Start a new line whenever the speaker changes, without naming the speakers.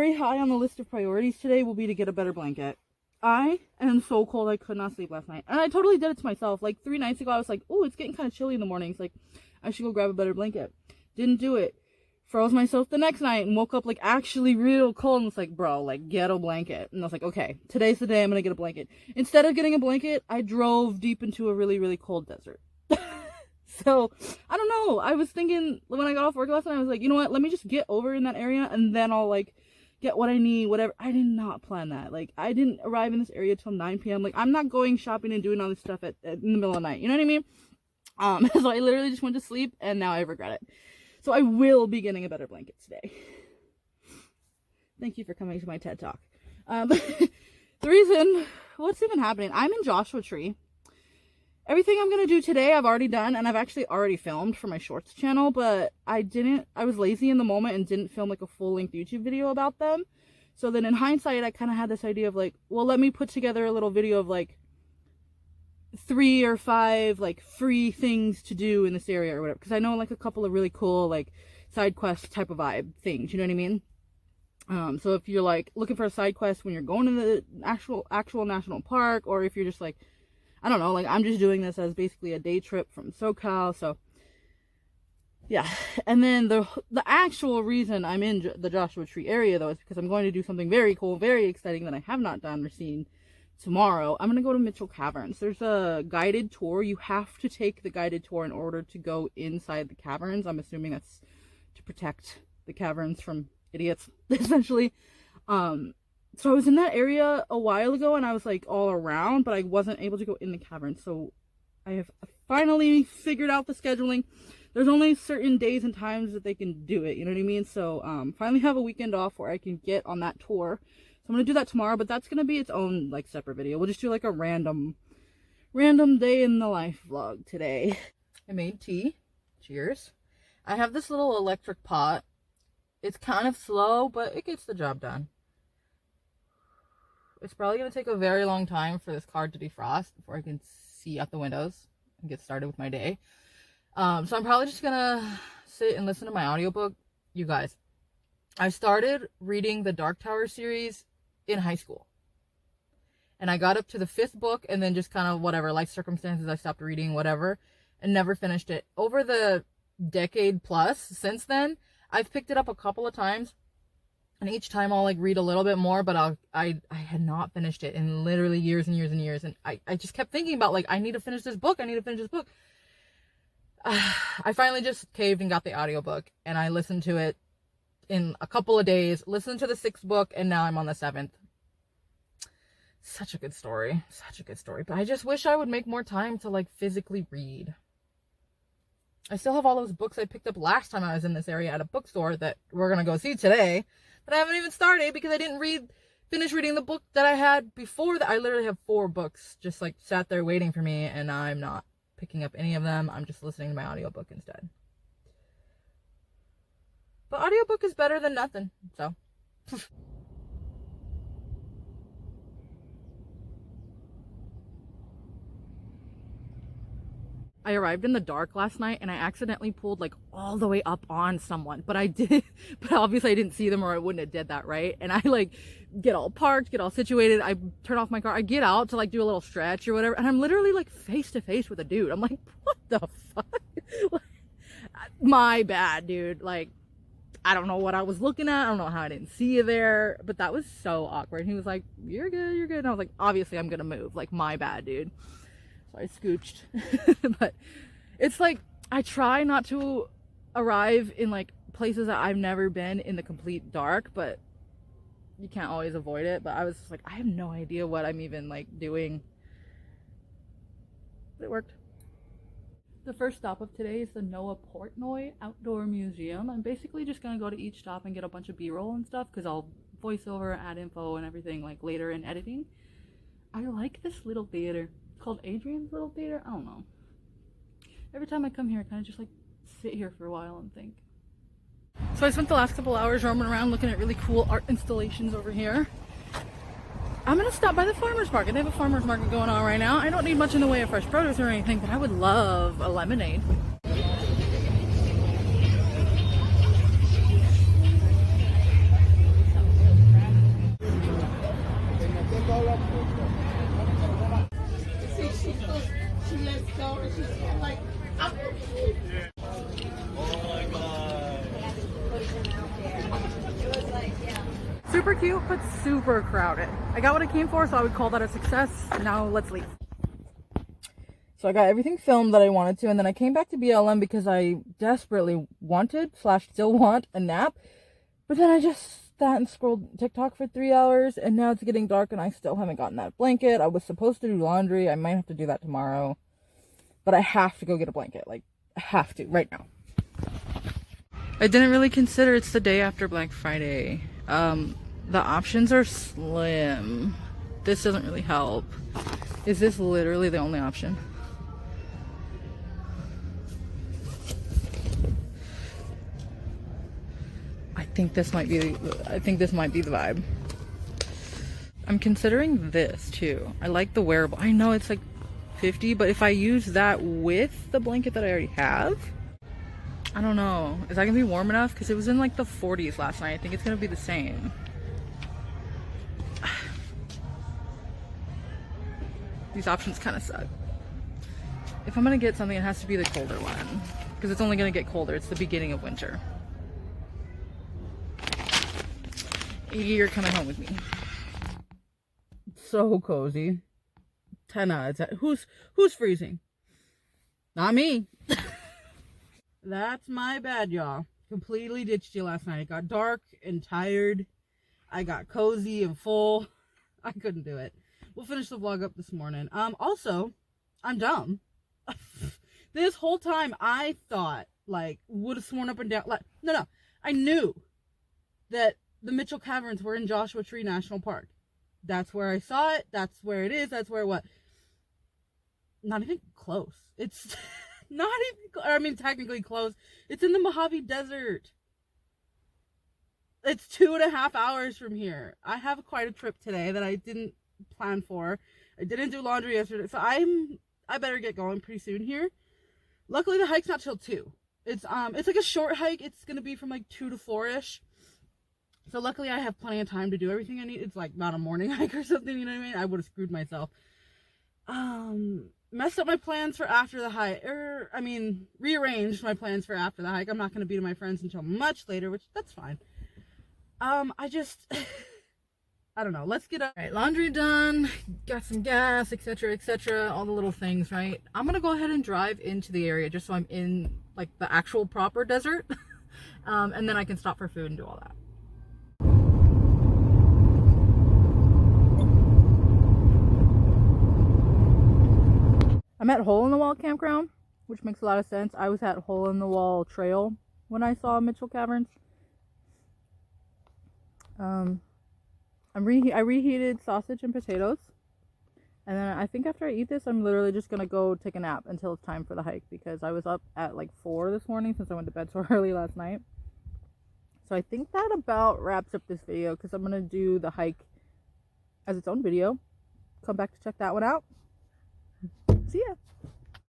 very high on the list of priorities today will be to get a better blanket. I am so cold I could not sleep last night. And I totally did it to myself. Like 3 nights ago, I was like, oh, it's getting kind of chilly in the mornings. Like, I should go grab a better blanket. Didn't do it. Froze myself the next night and woke up like actually real cold and was like, bro, like get a blanket. And I was like, okay, today's the day I'm gonna get a blanket. Instead of getting a blanket, I drove deep into a really, really cold desert. So, I don't know. I was thinking when I got off work last night, I was like, you know what? Let me just get over in that area and then I'll like get what I need, whatever. I did not plan that. Like, I didn't arrive in this area till 9 p.m. Like, I'm not going shopping and doing all this stuff in the middle of the night. You know what I mean? So I literally just went to sleep and now I regret it. So I will be getting a better blanket today. Thank you for coming to my TED Talk. The reason, what's even happening? I'm in Joshua Tree. Everything I'm going to do today, I've already done, and I've actually already filmed for my shorts channel, but I was lazy in the moment and didn't film like a full-length YouTube video about them. So then in hindsight, I kind of had this idea of like, well, let me put together a little video of like 3 or 5 like free things to do in this area or whatever. Because I know like a couple of really cool like side quest type of vibe things, you know what I mean? So if you're like looking for a side quest when you're going to the actual national park, or if you're just like, I don't know, like I'm just doing this as basically a day trip from SoCal. So yeah. And then the actual reason I'm in the Joshua Tree area though is because I'm going to do something very cool, very exciting that I have not done or seen tomorrow. I'm going to go to Mitchell Caverns. There's a guided tour. You have to take the guided tour in order to go inside the caverns. I'm assuming that's to protect the caverns from idiots, essentially. So I was in that area a while ago and I was like all around, but I wasn't able to go in the cavern. So I have finally figured out the scheduling. There's only certain days and times that they can do it, you know what I mean? So finally have a weekend off where I can get on that tour. So I'm gonna do that tomorrow, but that's gonna be its own like separate video. We'll just do like a random day in the life vlog today. I made tea. Cheers. I have this little electric pot. It's kind of slow, but it gets the job done. It's probably going to take a very long time for this car to defrost before I can see out the windows and get started with my day. So I'm probably just going to sit and listen to my audiobook. You guys, I started reading the Dark Tower series in high school. And I got up to the 5th book and then just kind of whatever, life circumstances, I stopped reading, whatever, and never finished it. Over the decade plus since then, I've picked it up a couple of times. And each time I'll like read a little bit more, but I had not finished it in literally years and years and years. And I just kept thinking about like, I need to finish this book. I need to finish this book. I finally just caved and got the audiobook and I listened to it in a couple of days, listened to the 6th book, and now I'm on the 7th. Such a good story. Such a good story. But I just wish I would make more time to like physically read. I still have all those books I picked up last time I was in this area at a bookstore that we're going to go see today. But I haven't even started because I didn't finish reading the book that I had before that. I literally have 4 books just like sat there waiting for me, and I'm not picking up any of them. I'm just listening to my audiobook instead. But audiobook is better than nothing, so. I arrived in the dark last night and I accidentally pulled like all the way up on someone, but obviously I didn't see them or I wouldn't have did that, right? And I like get all parked, get all situated. I turn off my car. I get out to like do a little stretch or whatever. And I'm literally like face to face with a dude. I'm like, what the fuck? My bad, dude. Like, I don't know what I was looking at. I don't know how I didn't see you there, but that was so awkward. And he was like, you're good, you're good. And I was like, obviously I'm going to move. Like, my bad, dude. I scooched. But it's like I try not to arrive in like places that I've never been in the complete dark, but you can't always avoid it. But I was just like, I have no idea what I'm even like doing. But it worked. The first stop of today is the Noah Portnoy Outdoor Museum. I'm basically just gonna go to each stop and get a bunch of b-roll and stuff because I'll voice over, add info and everything like later in editing. I like this little theater. It's called Adrian's Little Theater. I don't know. Every time I come here, I kind of just like sit here for a while and think. So I spent the last couple hours roaming around looking at really cool art installations over here. I'm gonna stop by the farmer's market. They have a farmer's market going on right now. I don't need much in the way of fresh produce or anything, but I would love a lemonade. Super cute, but super crowded. I got what I came for, so I would call that a success. Now let's leave. So I got everything filmed that I wanted to, and then I came back to BLM because I desperately wanted / still want a nap. But then I just sat and scrolled TikTok for 3 hours, and now it's getting dark and I still haven't gotten that blanket. I was supposed to do laundry. I might have to do that tomorrow. But I have to go get a blanket. Like, I have to, right now. I didn't really consider it's the day after Black Friday. The options are slim. This doesn't really help. Is this literally the only option? I think this might be the vibe. I'm considering this too. I like the wearable. I know it's like $50, but if I use that with the blanket that I already have, I don't know. Is that gonna be warm enough? Because it was in like the 40s last night. I think it's gonna be the same. These options kind of suck. If I'm gonna get something, it has to be the colder one. Because it's only gonna get colder. It's the beginning of winter. You're coming home with me. So cozy. 10 out of 10. Who's freezing? Not me. That's my bad, y'all. Completely ditched you last night. It got dark and tired. I got cozy and full. I couldn't do it. We'll finish the vlog up this morning. Also, I'm dumb. This whole time I thought, like, would have sworn up and down, like, no. I knew that the Mitchell Caverns were in Joshua Tree National Park. That's where I saw it. That's where it is. That's where what? Not even close. It's not even, I mean, technically close. It's in the Mojave Desert. It's 2.5 hours from here. I have quite a trip today that I didn't plan for. I didn't do laundry yesterday, so I better get going pretty soon here. Luckily, the hike's not till 2. It's like a short hike. It's gonna be from like 2 to 4-ish. So luckily, I have plenty of time to do everything I need. It's like not a morning hike or something, you know what I mean? I would have screwed myself. Messed up my plans for after the hike, rearranged my plans for after the hike. I'm not gonna be to my friends until much later, which that's fine. I just, I don't know. Let's get up. All right, laundry done. Got some gas, etc., etc. All the little things, right? I'm gonna go ahead and drive into the area just so I'm in like the actual proper desert, and then I can stop for food and do all that. I'm at Hole in the Wall Campground, which makes a lot of sense. I was at Hole in the Wall Trail when I saw Mitchell Caverns. I reheated sausage and potatoes, and then I think after I eat this, I'm literally just gonna go take a nap until it's time for the hike, because I was up at like 4 this morning since I went to bed so early last night. So I think that about wraps up this video, because I'm gonna do the hike as its own video. Come back to check that one out. See ya.